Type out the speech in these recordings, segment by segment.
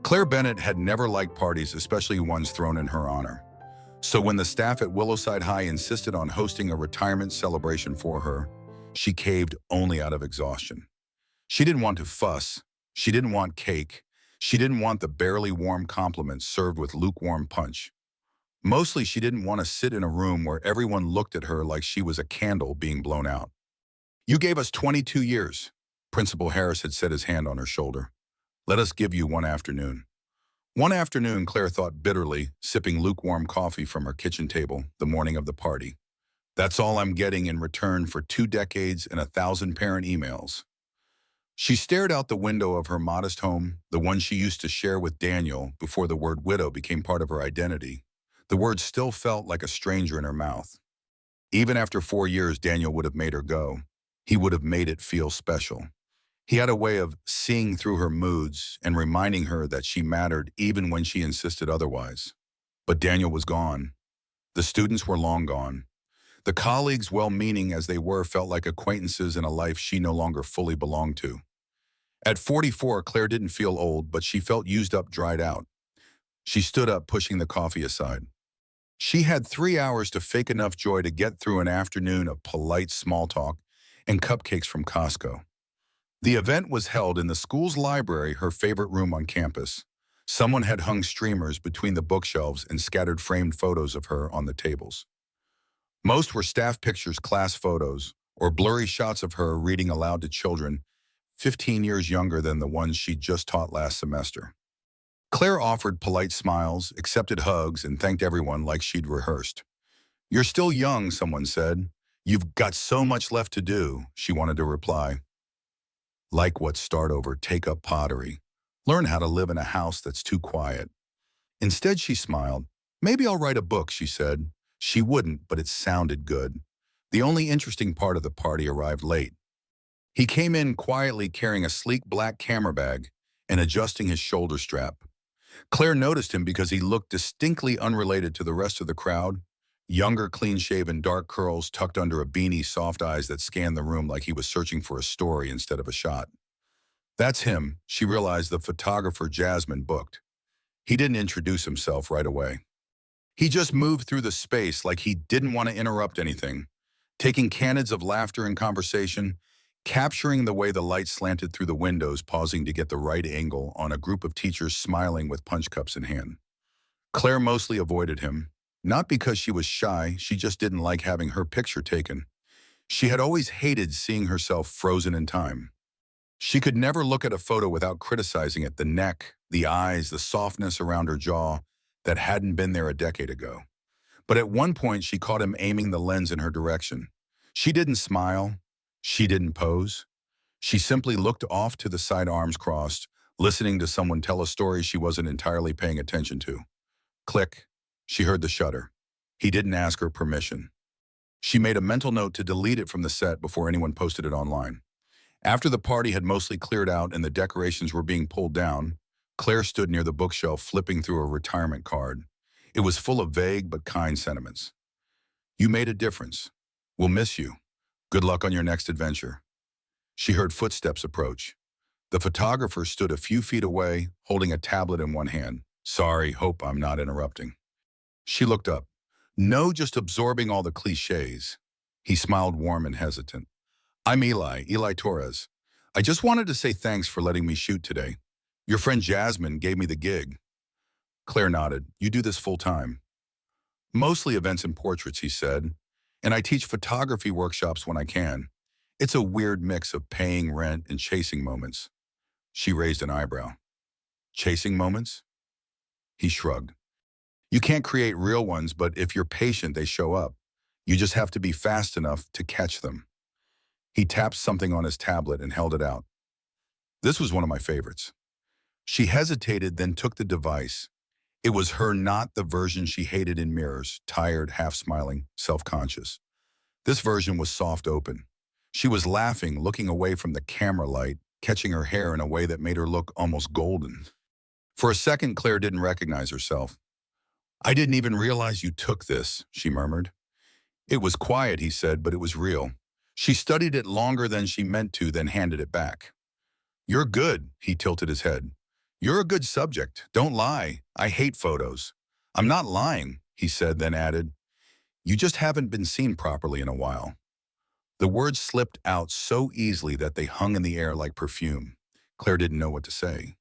Claire Bennett had never liked parties, especially ones thrown in her honor. So when the staff at Willowside High insisted on hosting a retirement celebration for her, she caved only out of exhaustion. She didn't want to fuss. She didn't want cake. She didn't want the barely warm compliments served with lukewarm punch. Mostly, she didn't want to sit in a room where everyone looked at her like she was a candle being blown out. "You gave us 22 years," Principal Harris had set his hand on her shoulder. "Let us give you one afternoon." One afternoon, Claire thought bitterly, sipping lukewarm coffee from her kitchen table the morning of the party. "That's all I'm getting in return for 2 decades and 1,000 parent emails." She stared out the window of her modest home, the one she used to share with Daniel before the word widow became part of her identity. The word still felt like a stranger in her mouth. Even after 4 years, Daniel would have made her go. He would have made it feel special. He had a way of seeing through her moods and reminding her that she mattered even when she insisted otherwise. But Daniel was gone. The students were long gone. The colleagues, well-meaning as they were, felt like acquaintances in a life she no longer fully belonged to. At 44, Claire didn't feel old, but she felt used up, dried out. She stood up, pushing the coffee aside. She had 3 hours to fake enough joy to get through an afternoon of polite small talk and cupcakes from Costco. The event was held in the school's library, her favorite room on campus. Someone had hung streamers between the bookshelves and scattered framed photos of her on the tables. Most were staff pictures, class photos, or blurry shots of her reading aloud to children 15 years younger than the ones she'd just taught last semester. Claire offered polite smiles, accepted hugs, and thanked everyone like she'd rehearsed. "You're still young," someone said. "You've got so much left to do," she wanted to reply. "Like what? Start over, take up pottery. Learn how to live in a house that's too quiet." Instead, she smiled. "Maybe I'll write a book," she said. She wouldn't, but it sounded good. The only interesting part of the party arrived late. He came in quietly, carrying a sleek black camera bag and adjusting his shoulder strap. Claire noticed him because he looked distinctly unrelated to the rest of the crowd. Younger, clean-shaven, dark curls tucked under a beanie, soft eyes that scanned the room like he was searching for a story instead of a shot. "That's him," she realized, the photographer Jasmine booked. He didn't introduce himself right away. He just moved through the space like he didn't want to interrupt anything, taking canons of laughter and conversation, capturing the way the light slanted through the windows, pausing to get the right angle on a group of teachers smiling with punch cups in hand. Claire mostly avoided him, not because she was shy, she just didn't like having her picture taken. She had always hated seeing herself frozen in time. She could never look at a photo without criticizing it, the neck, the eyes, the softness around her jaw that hadn't been there a decade ago. But at one point, she caught him aiming the lens in her direction. She didn't smile. She didn't pose. She simply looked off to the side, arms crossed, listening to someone tell a story she wasn't entirely paying attention to. Click. She heard the shutter. He didn't ask her permission. She made a mental note to delete it from the set before anyone posted it online. After the party had mostly cleared out and the decorations were being pulled down, Claire stood near the bookshelf flipping through a retirement card. It was full of vague but kind sentiments. "You made a difference. We'll miss you. Good luck on your next adventure." She heard footsteps approach. The photographer stood a few feet away, holding a tablet in one hand. "Sorry, hope I'm not interrupting." She looked up. "No, just absorbing all the cliches." He smiled, warm and hesitant. "I'm Eli Torres. I just wanted to say thanks for letting me shoot today. Your friend Jasmine gave me the gig." Claire nodded. "You do this full time?" "Mostly events and portraits," he said. "And I teach photography workshops when I can. It's a weird mix of paying rent and chasing moments." She raised an eyebrow. "Chasing moments?" He shrugged. "You can't create real ones, but if you're patient, they show up. You just have to be fast enough to catch them." He tapped something on his tablet and held it out. This was one of my favorites. She hesitated, then took the device. It was her, not the version she hated in mirrors, tired, half-smiling, self-conscious. This version was soft open. She was laughing, looking away from the camera light, catching her hair in a way that made her look almost golden. For a second, Claire didn't recognize herself. "I didn't even realize you took this," she murmured. "It was quiet," he said, "but it was real." She studied it longer than she meant to, then handed it back. "You're good," he tilted his head. You're a good subject. Don't lie. I hate photos. I'm not lying, he said, then added, you just haven't been seen properly in a while. The words slipped out so easily that they hung in the air like perfume. Claire didn't know what to say.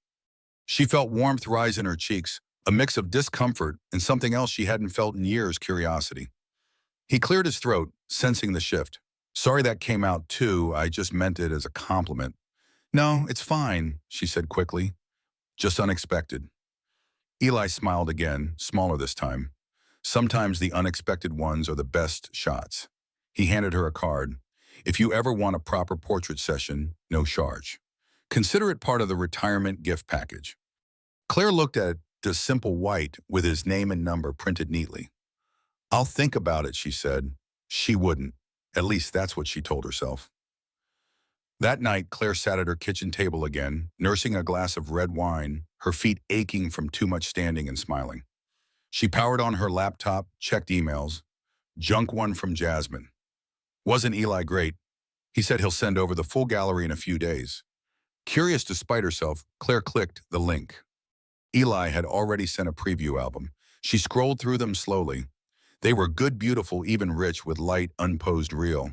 She felt warmth rise in her cheeks, a mix of discomfort and something else she hadn't felt in years, curiosity. He cleared his throat, sensing the shift. Sorry that came out too, I just meant it as a compliment. No, it's fine, she said quickly. Just unexpected. Eli smiled again, smaller this time. Sometimes the unexpected ones are the best shots. He handed her a card. If you ever want a proper portrait session, no charge. Consider it part of the retirement gift package. Claire looked at the simple white with his name and number printed neatly. I'll think about it, she said. She wouldn't. At least that's what she told herself. That night, Claire sat at her kitchen table again, nursing a glass of red wine, her feet aching from too much standing and smiling. She powered on her laptop, checked emails. Junk one from Jasmine. Wasn't Eli great? He said he'll send over the full gallery in a few days. Curious despite herself, Claire clicked the link. Eli had already sent a preview album. She scrolled through them slowly. They were good, beautiful, even rich with light, unposed reel.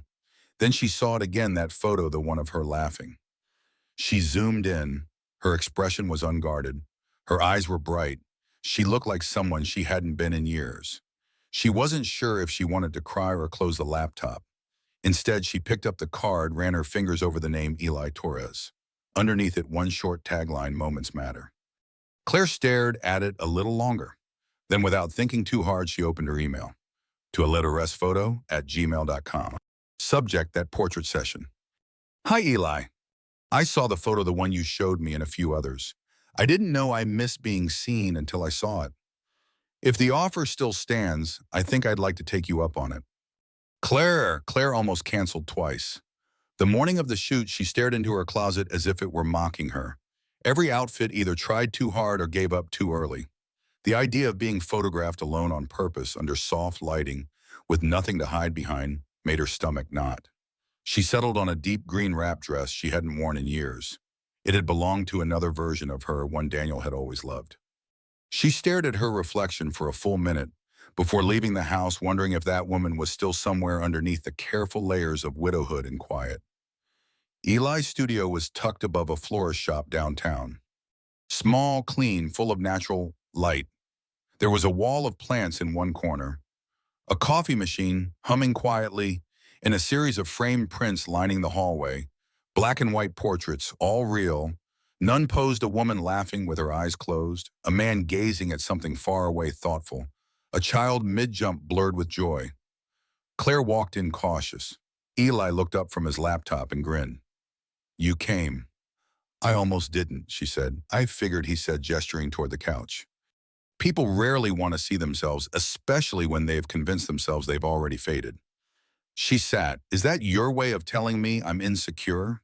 Then she saw it again, that photo, the one of her laughing. She zoomed in. Her expression was unguarded. Her eyes were bright. She looked like someone she hadn't been in years. She wasn't sure if she wanted to cry or close the laptop. Instead, she picked up the card, ran her fingers over the name Eli Torres. Underneath it, one short tagline, Moments Matter. Claire stared at it a little longer. Then, without thinking too hard, she opened her email. To alettophoto@gmail.com. Subject, that portrait session. Hi, Eli. I saw the photo, the one you showed me, and a few others. I didn't know I missed being seen until I saw it. If the offer still stands, I think I'd like to take you up on it. Claire almost canceled twice. The morning of the shoot, she stared into her closet as if it were mocking her. Every outfit either tried too hard or gave up too early. The idea of being photographed alone on purpose under soft lighting, with nothing to hide behind, made her stomach knot. She settled on a deep green wrap dress she hadn't worn in years. It had belonged to another version of her, one Daniel had always loved. She stared at her reflection for a full minute before leaving the house, wondering if that woman was still somewhere underneath the careful layers of widowhood and quiet. Eli's studio was tucked above a florist shop downtown. Small, clean, full of natural light. There was a wall of plants in one corner, a coffee machine humming quietly, and a series of framed prints lining the hallway, black and white portraits, all real. None posed, a woman laughing with her eyes closed, a man gazing at something far away, thoughtful, a child mid-jump blurred with joy. Claire walked in cautious. Eli looked up from his laptop and grinned. You came. I almost didn't, she said. I figured, he said, gesturing toward the couch. People rarely want to see themselves, especially when they've convinced themselves they've already faded. She sat. Is that your way of telling me I'm insecure?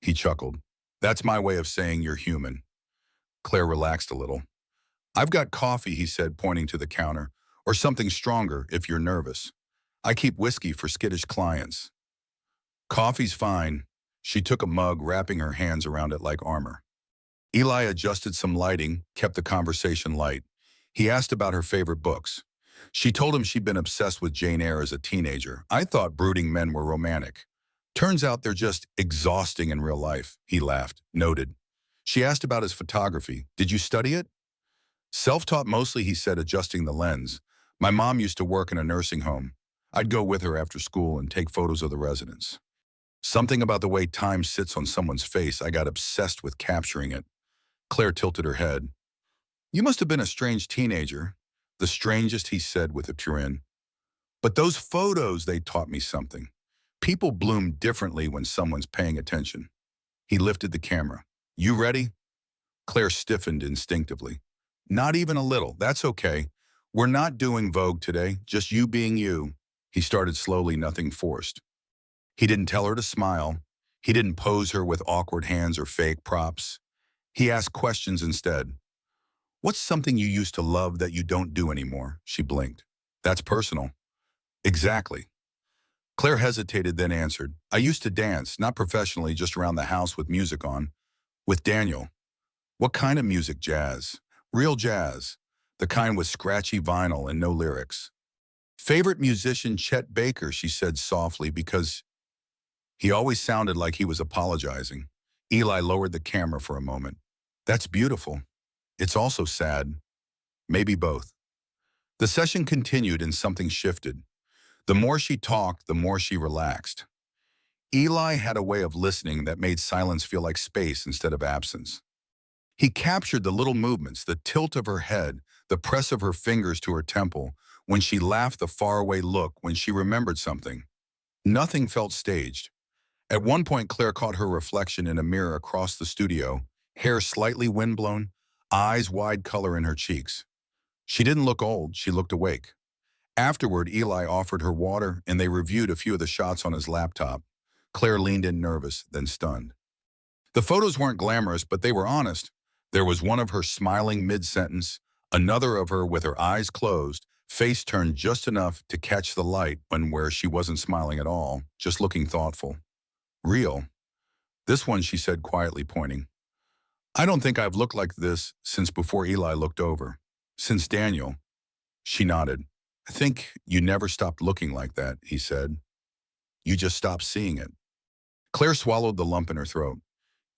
He chuckled. That's my way of saying you're human. Claire relaxed a little. I've got coffee, he said, pointing to the counter, or something stronger if you're nervous. I keep whiskey for skittish clients. Coffee's fine. She took a mug, wrapping her hands around it like armor. Eli adjusted some lighting, kept the conversation light. He asked about her favorite books. She told him she'd been obsessed with Jane Eyre as a teenager. I thought brooding men were romantic. Turns out they're just exhausting in real life, he laughed, noted. She asked about his photography. Did you study it? Self-taught mostly, he said, adjusting the lens. My mom used to work in a nursing home. I'd go with her after school and take photos of the residents. Something about the way time sits on someone's face, I got obsessed with capturing it. Claire tilted her head. You must have been a strange teenager. The strangest, he said with a grin. But those photos, they taught me something. People bloom differently when someone's paying attention. He lifted the camera. You ready? Claire stiffened instinctively. Not even a little. That's okay. We're not doing Vogue today, just you being you. He started slowly, nothing forced. He didn't tell her to smile. He didn't pose her with awkward hands or fake props. He asked questions instead. What's something you used to love that you don't do anymore? She blinked. That's personal. Exactly. Claire hesitated, then answered. I used to dance, not professionally, just around the house with music on. With Daniel. What kind of music? Jazz. Real jazz. The kind with scratchy vinyl and no lyrics. Favorite musician Chet Baker, she said softly because he always sounded like he was apologizing. Eli lowered the camera for a moment. That's beautiful. It's also sad. Maybe both. The session continued and something shifted. The more she talked, the more she relaxed. Eli had a way of listening that made silence feel like space instead of absence. He captured the little movements, the tilt of her head, the press of her fingers to her temple, when she laughed, the faraway look, when she remembered something. Nothing felt staged. At one point, Claire caught her reflection in a mirror across the studio, hair slightly windblown, eyes wide color in her cheeks. She didn't look old, she looked awake. Afterward, Eli offered her water, and they reviewed a few of the shots on his laptop. Claire leaned in nervous, then stunned. The photos weren't glamorous, but they were honest. There was one of her smiling mid-sentence, another of her with her eyes closed, face turned just enough to catch the light when where she wasn't smiling at all, just looking thoughtful. Real. This one, she said quietly, pointing. I don't think I've looked like this since before. Eli looked over. Since Daniel. She nodded. I think you never stopped looking like that, he said. You just stopped seeing it. Claire swallowed the lump in her throat.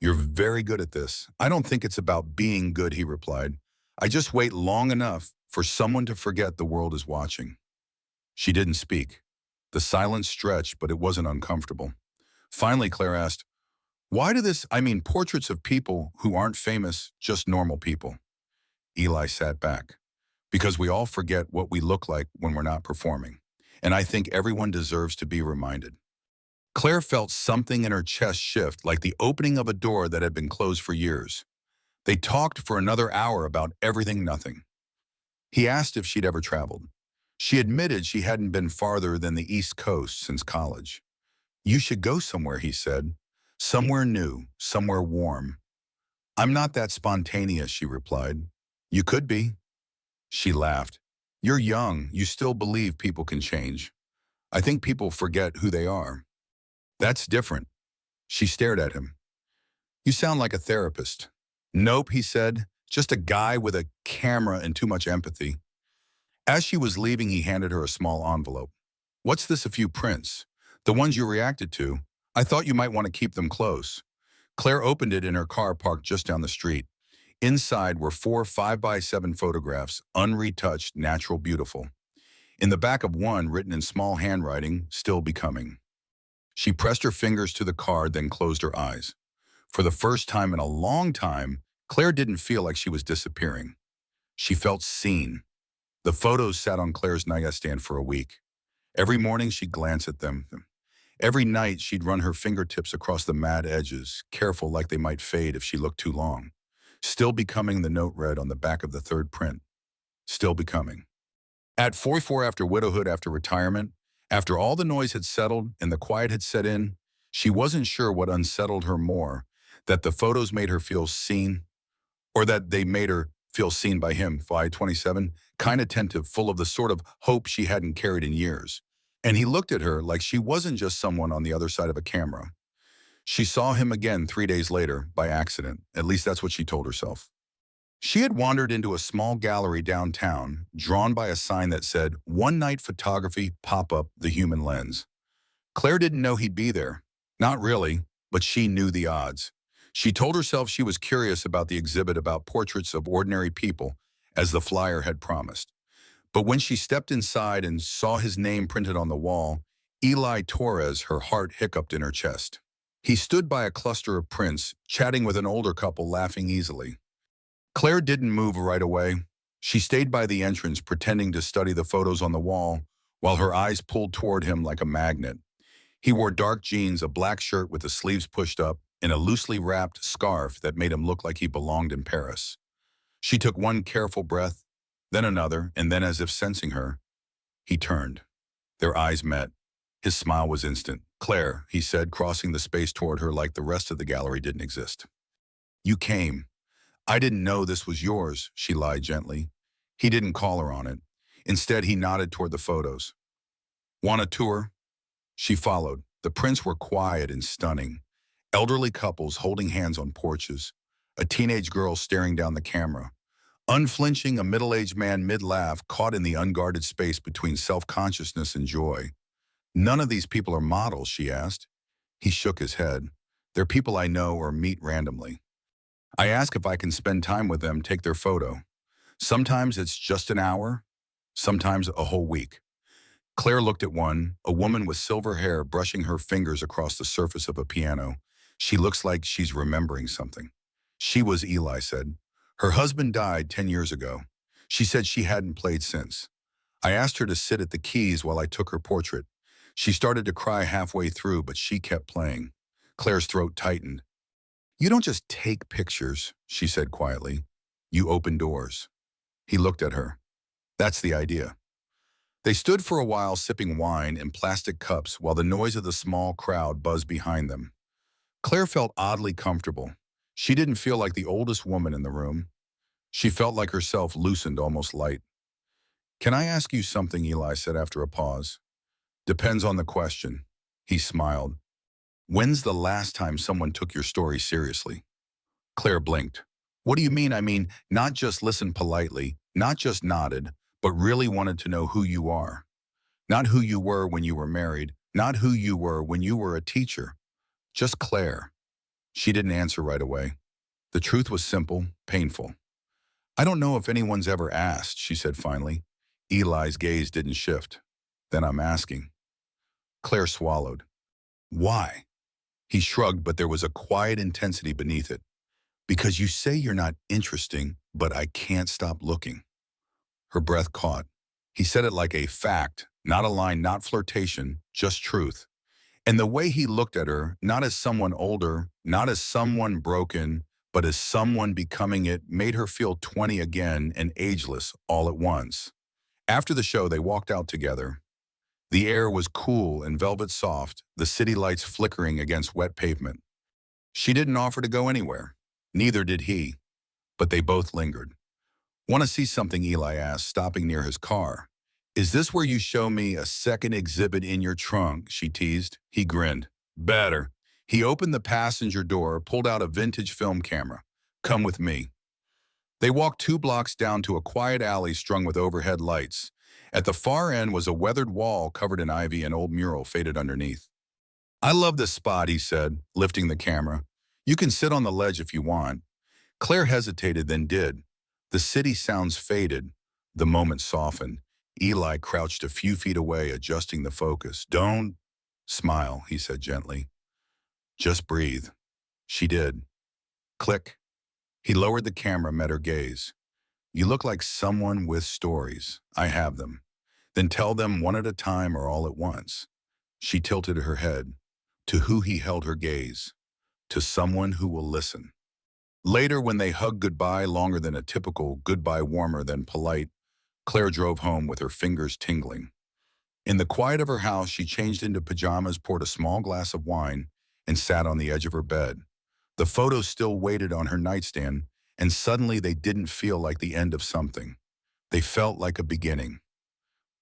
You're very good at this. I don't think it's about being good, he replied. I just wait long enough for someone to forget the world is watching. She didn't speak. The silence stretched, but it wasn't uncomfortable. Finally, Claire asked, why do this, portraits of people who aren't famous, just normal people? Eli sat back. Because we all forget what we look like when we're not performing. And I think everyone deserves to be reminded. Claire felt something in her chest shift, like the opening of a door that had been closed for years. They talked for another hour about everything, nothing. He asked if she'd ever traveled. She admitted she hadn't been farther than the East Coast since college. You should go somewhere, he said. Somewhere new, somewhere warm. I'm not that spontaneous, she replied. You could be. She laughed. You're young. You still believe people can change. I think people forget who they are. That's different. She stared at him. You sound like a therapist. Nope, he said. Just a guy with a camera and too much empathy. As she was leaving, he handed her a small envelope. What's this, a few prints? The ones you reacted to. I thought you might want to keep them close. Claire opened it in her car parked just down the street. Inside were 4 5x7 photographs, unretouched, natural, beautiful. In the back of one, written in small handwriting, still becoming. She pressed her fingers to the card, then closed her eyes. For the first time in a long time, Claire didn't feel like she was disappearing. She felt seen. The photos sat on Claire's nightstand for a week. Every morning she'd glance at them. Every night she'd run her fingertips across the matte edges, careful like they might fade if she looked too long. Still becoming, the note read on the back of the third print. Still becoming. At 44, after widowhood, after retirement, after all the noise had settled and the quiet had set in, she wasn't sure what unsettled her more, that the photos made her feel seen, or that they made her feel seen by him. 527, kind attentive, full of the sort of hope she hadn't carried in years. And he looked at her like she wasn't just someone on the other side of a camera. She saw him again 3 days later, by accident. At least that's what she told herself. She had wandered into a small gallery downtown, drawn by a sign that said, One Night Photography, Pop-Up, The Human Lens. Claire didn't know he'd be there. Not really, but she knew the odds. She told herself she was curious about the exhibit about portraits of ordinary people, as the flyer had promised. But when she stepped inside and saw his name printed on the wall, Eli Torres, her heart hiccuped in her chest. He stood by a cluster of prints, chatting with an older couple, laughing easily. Claire didn't move right away. She stayed by the entrance, pretending to study the photos on the wall, while her eyes pulled toward him like a magnet. He wore dark jeans, a black shirt with the sleeves pushed up, and a loosely wrapped scarf that made him look like he belonged in Paris. She took one careful breath, then another, and then, as if sensing her, he turned. Their eyes met. His smile was instant. Claire, he said, crossing the space toward her like the rest of the gallery didn't exist. You came. I didn't know this was yours, she lied gently. He didn't call her on it. Instead, he nodded toward the photos. Want a tour? She followed. The prints were quiet and stunning. Elderly couples holding hands on porches. A teenage girl staring down the camera. Unflinching, a middle-aged man mid-laugh, caught in the unguarded space between self-consciousness and joy. None of these people are models, she asked. He shook his head. They're people I know or meet randomly. I ask if I can spend time with them, take their photo. Sometimes it's just an hour, sometimes a whole week. Claire looked at one, a woman with silver hair brushing her fingers across the surface of a piano. She looks like she's remembering something. She was Eli said. Her husband died 10 years ago. She said she hadn't played since. I asked her to sit at the keys while I took her portrait. She started to cry halfway through, but she kept playing. Claire's throat tightened. You don't just take pictures, she said quietly. You open doors. He looked at her. That's the idea. They stood for a while sipping wine in plastic cups while the noise of the small crowd buzzed behind them. Claire felt oddly comfortable. She didn't feel like the oldest woman in the room. She felt like herself loosened, almost light. Can I ask you something, Eli said after a pause. Depends on the question. He smiled. When's the last time someone took your story seriously? Claire blinked. What do you mean? I mean, not just listened politely, not just nodded, but really wanted to know who you are. Not who you were when you were married, not who you were when you were a teacher. Just Claire. She didn't answer right away. The truth was simple, painful. I don't know if anyone's ever asked, she said finally. Eli's gaze didn't shift. Then I'm asking. Claire swallowed. Why? He shrugged, but there was a quiet intensity beneath it. Because you say you're not interesting, but I can't stop looking. Her breath caught. He said it like a fact, not a line, not flirtation, just truth. And the way he looked at her, not as someone older, not as someone broken, but as someone becoming it, made her feel 20 again and ageless all at once. After the show, they walked out together. The air was cool and velvet soft, the city lights flickering against wet pavement. She didn't offer to go anywhere. Neither did he. But they both lingered. Want to see something, Eli asked, stopping near his car. Is this where you show me a second exhibit in your trunk, she teased. He grinned. Better. He opened the passenger door, pulled out a vintage film camera. Come with me. They walked 2 blocks down to a quiet alley strung with overhead lights. At the far end was a weathered wall covered in ivy and old mural faded underneath. I love this spot, he said, lifting the camera. You can sit on the ledge if you want. Claire hesitated, then did. The city sounds faded. The moment softened. Eli crouched a few feet away, adjusting the focus. Don't smile, he said gently. Just breathe. She did. Click. He lowered the camera, met her gaze. You look like someone with stories. I have them. Then tell them one at a time or all at once. She tilted her head. To who he held her gaze. To someone who will listen. Later, when they hugged goodbye, longer than a typical goodbye, warmer than polite, Claire drove home with her fingers tingling. In the quiet of her house, she changed into pajamas, poured a small glass of wine, and sat on the edge of her bed. The photos still waited on her nightstand, and suddenly they didn't feel like the end of something. They felt like a beginning.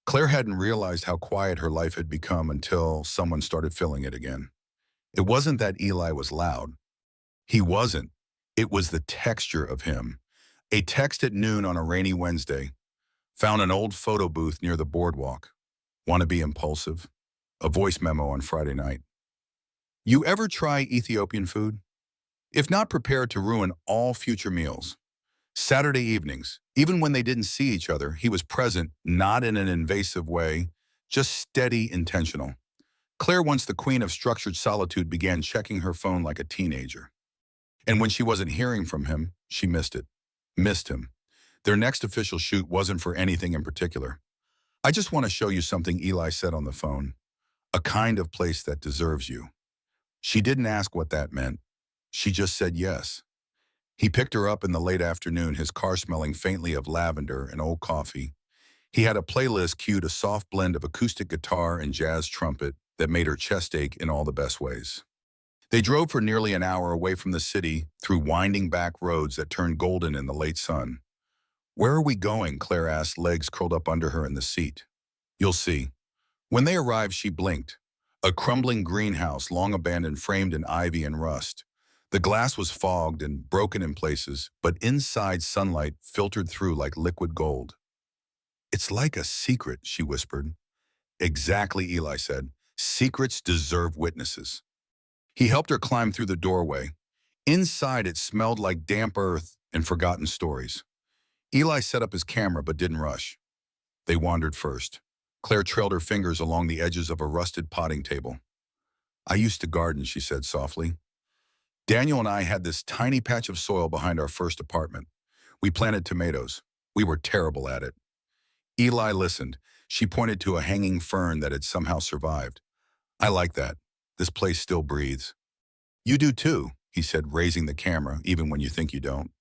Claire hadn't realized how quiet her life had become until someone started filling it again. It wasn't that Eli was loud. He wasn't. It was the texture of him. A text at noon on a rainy Wednesday. Found an old photo booth near the boardwalk. Want to be impulsive? A voice memo on Friday night. You ever try Ethiopian food? If not, prepared to ruin all future meals. Saturday evenings, even when they didn't see each other, he was present, not in an invasive way, just steady, intentional. Claire, once the queen of structured solitude, began checking her phone like a teenager. And when she wasn't hearing from him, she missed it. Missed him. Their next official shoot wasn't for anything in particular. I just want to show you something, Eli said on the phone. A kind of place that deserves you. She didn't ask what that meant. She just said yes. He picked her up in the late afternoon, his car smelling faintly of lavender and old coffee. He had a playlist cued, a soft blend of acoustic guitar and jazz trumpet that made her chest ache in all the best ways. They drove for nearly an hour away from the city, through winding back roads that turned golden in the late sun. Where are we going? Claire asked, legs curled up under her in the seat. You'll see. When they arrived, she blinked. A crumbling greenhouse, long abandoned, framed in ivy and rust. The glass was fogged and broken in places, but inside sunlight filtered through like liquid gold. "It's like a secret," she whispered. "Exactly," Eli said. "Secrets deserve witnesses." He helped her climb through the doorway. Inside, it smelled like damp earth and forgotten stories. Eli set up his camera but didn't rush. They wandered first. Claire trailed her fingers along the edges of a rusted potting table. "I used to garden," she said softly. "Daniel and I had this tiny patch of soil behind our first apartment. We planted tomatoes. We were terrible at it." Eli listened. She pointed to a hanging fern that had somehow survived. "I like that. This place still breathes." "You do too," he said, raising the camera, even when you think you don't.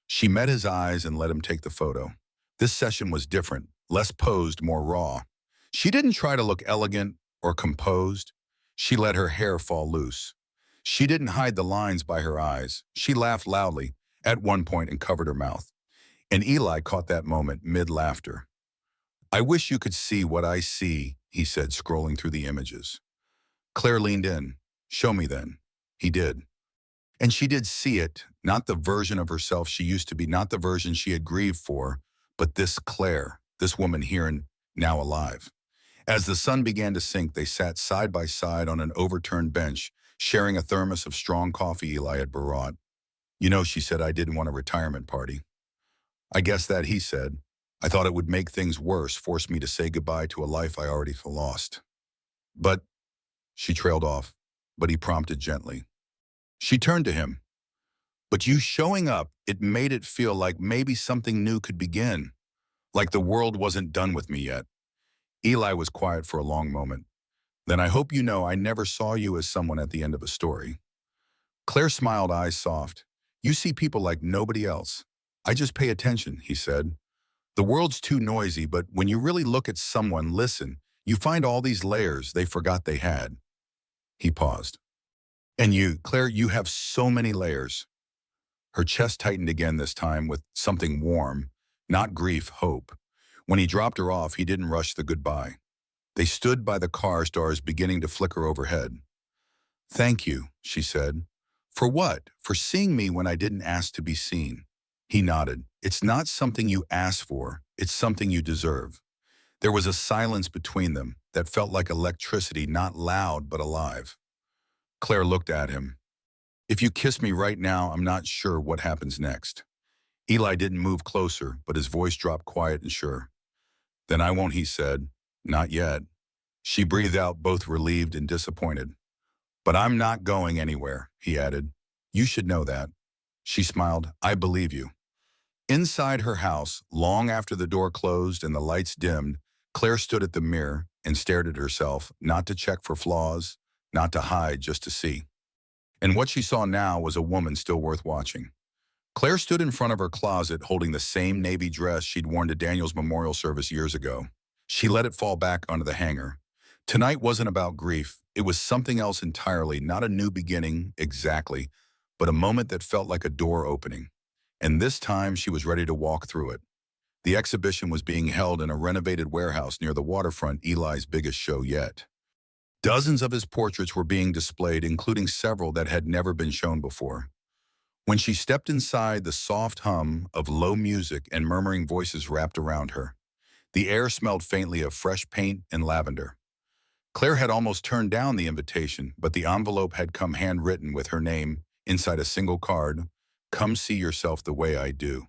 She met his eyes and let him take the photo. This session was different, less posed, more raw. She didn't try to look elegant or composed. She let her hair fall loose. She didn't hide the lines by her eyes. She laughed loudly, at one point, and covered her mouth. And Eli caught that moment mid-laughter. "I wish you could see what I see," he said, scrolling through the images. Claire leaned in. "Show me then." He did. And she did see it, not the version of herself she used to be, not the version she had grieved for, but this Claire, this woman here and now alive. As the sun began to sink, they sat side by side on an overturned bench, sharing a thermos of strong coffee Eli had brought. "You know," she said, "I didn't want a retirement party." "I guess that," he said. "I thought it would make things worse, force me to say goodbye to a life I already lost." "But," she trailed off, but he prompted gently. She turned to him. "But you showing up, it made it feel like maybe something new could begin, like the world wasn't done with me yet." Eli was quiet for a long moment. "Then I hope you know I never saw you as someone at the end of a story." Claire smiled, eyes soft. "You see people like nobody else. I just pay attention," he said. "The world's too noisy, but when you really look at someone, listen, you find all these layers they forgot they had." He paused. "And you, Claire, you have so many layers." Her chest tightened again, this time with something warm, not grief, hope. When he dropped her off, he didn't rush the goodbye. They stood by the car, stars beginning to flicker overhead. "Thank you," she said. "For what? For seeing me when I didn't ask to be seen." He nodded. "It's not something you ask for. It's something you deserve." There was a silence between them that felt like electricity, not loud but alive. Claire looked at him. "If you kiss me right now, I'm not sure what happens next." Eli didn't move closer, but his voice dropped quiet and sure. "Then I won't," he said. "Not yet." She breathed out, both relieved and disappointed. "But I'm not going anywhere," he added. "You should know that." She smiled. "I believe you." Inside her house, long after the door closed and the lights dimmed, Claire stood at the mirror and stared at herself, not to check for flaws, not to hide, just to see. And what she saw now was a woman still worth watching. Claire stood in front of her closet holding the same navy dress she'd worn to Daniel's memorial service years ago. She let it fall back onto the hanger. Tonight wasn't about grief. It was something else entirely, not a new beginning, exactly, but a moment that felt like a door opening. And this time she was ready to walk through it. The exhibition was being held in a renovated warehouse near the waterfront, Eli's biggest show yet. Dozens of his portraits were being displayed, including several that had never been shown before. When she stepped inside, the soft hum of low music and murmuring voices wrapped around her. The air smelled faintly of fresh paint and lavender. Claire had almost turned down the invitation, but the envelope had come handwritten with her name inside a single card. "Come see yourself the way I do."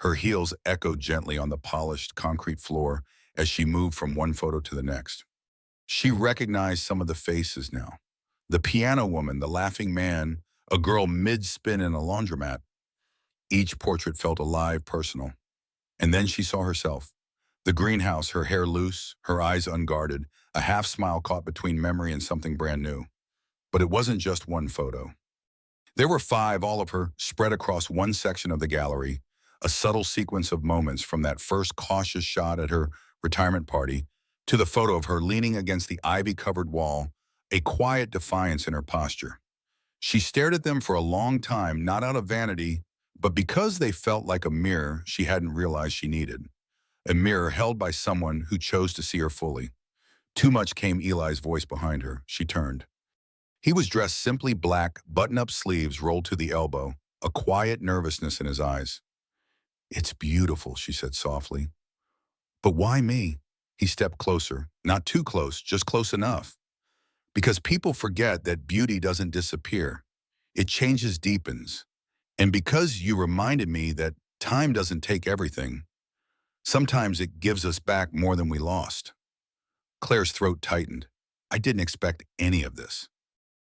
Her heels echoed gently on the polished concrete floor as she moved from one photo to the next. She recognized some of the faces now. The piano woman, the laughing man, a girl mid-spin in a laundromat. Each portrait felt alive, personal. And then she saw herself. The greenhouse, her hair loose, her eyes unguarded, a half-smile caught between memory and something brand new. But it wasn't just one photo. There were 5, all of her, spread across one section of the gallery, a subtle sequence of moments from that first cautious shot at her retirement party to the photo of her leaning against the ivy-covered wall, a quiet defiance in her posture. She stared at them for a long time, not out of vanity, but because they felt like a mirror she hadn't realized she needed. A mirror held by someone who chose to see her fully. Too much, came Eli's voice behind her. She turned. He was dressed simply black, button-up sleeves rolled to the elbow, a quiet nervousness in his eyes. "It's beautiful," she said softly. "But why me?" He stepped closer, not too close, just close enough. "Because people forget that beauty doesn't disappear. It changes, deepens. And because you reminded me that time doesn't take everything, sometimes it gives us back more than we lost." Claire's throat tightened. "I didn't expect any of this."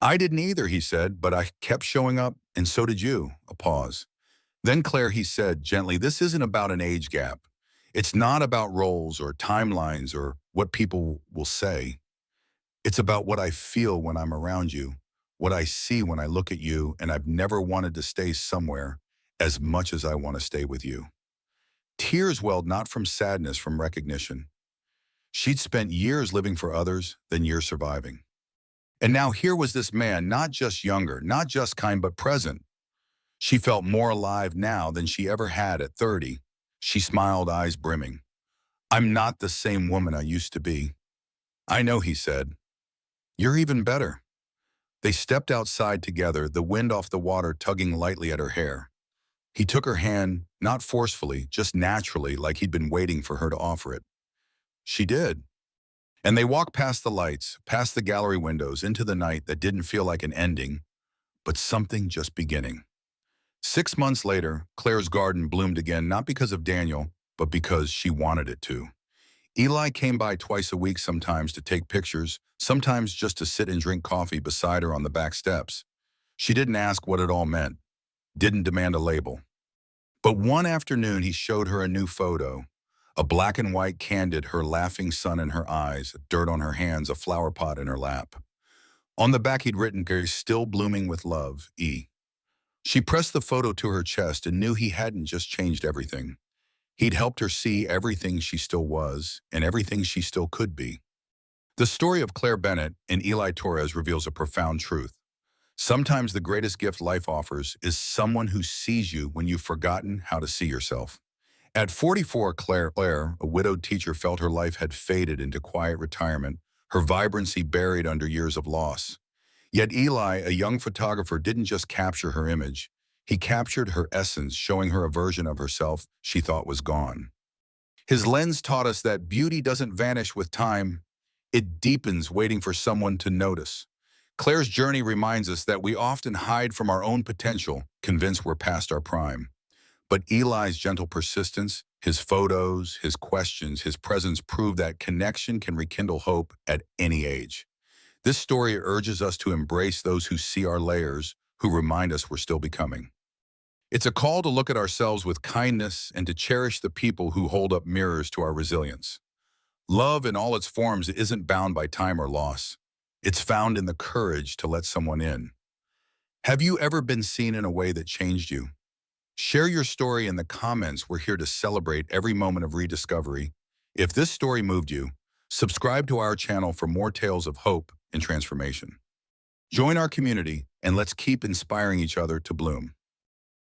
"I didn't either," he said, "but I kept showing up, and so did you." A pause. "Then, Claire," he said gently, "this isn't about an age gap. It's not about roles or timelines or what people will say. It's about what I feel when I'm around you, what I see when I look at you, and I've never wanted to stay somewhere as much as I want to stay with you." Tears welled not from sadness, from recognition. She'd spent years living for others, then years surviving. And now here was this man, not just younger, not just kind, but present. She felt more alive now than she ever had at 30. She smiled, eyes brimming. "I'm not the same woman I used to be." "I know," he said. "You're even better." They stepped outside together, the wind off the water tugging lightly at her hair. He took her hand, not forcefully, just naturally, like he'd been waiting for her to offer it. She did. And they walked past the lights, past the gallery windows, into the night that didn't feel like an ending, but something just beginning. 6 months later, Claire's garden bloomed again, not because of Daniel, but because she wanted it to. Eli came by twice a week sometimes to take pictures, sometimes just to sit and drink coffee beside her on the back steps. She didn't ask what it all meant, didn't demand a label. But one afternoon he showed her a new photo, a black and white candid, her laughing son in her eyes, dirt on her hands, a flower pot in her lap. On the back he'd written, "Gary, still blooming with love, E." She pressed the photo to her chest and knew he hadn't just changed everything. He'd helped her see everything she still was and everything she still could be. The story of Claire Bennett and Eli Torres reveals a profound truth. Sometimes the greatest gift life offers is someone who sees you when you've forgotten how to see yourself. At 44, Claire, a widowed teacher, felt her life had faded into quiet retirement, her vibrancy buried under years of loss. Yet Eli, a young photographer, didn't just capture her image. He captured her essence, showing her a version of herself she thought was gone. His lens taught us that beauty doesn't vanish with time. It deepens, waiting for someone to notice. Claire's journey reminds us that we often hide from our own potential, convinced we're past our prime. But Eli's gentle persistence, his photos, his questions, his presence prove that connection can rekindle hope at any age. This story urges us to embrace those who see our layers, who remind us we're still becoming. It's a call to look at ourselves with kindness and to cherish the people who hold up mirrors to our resilience. Love in all its forms isn't bound by time or loss. It's found in the courage to let someone in. Have you ever been seen in a way that changed you? Share your story in the comments. We're here to celebrate every moment of rediscovery. If this story moved you, subscribe to our channel for more tales of hope and transformation. Join our community and let's keep inspiring each other to bloom.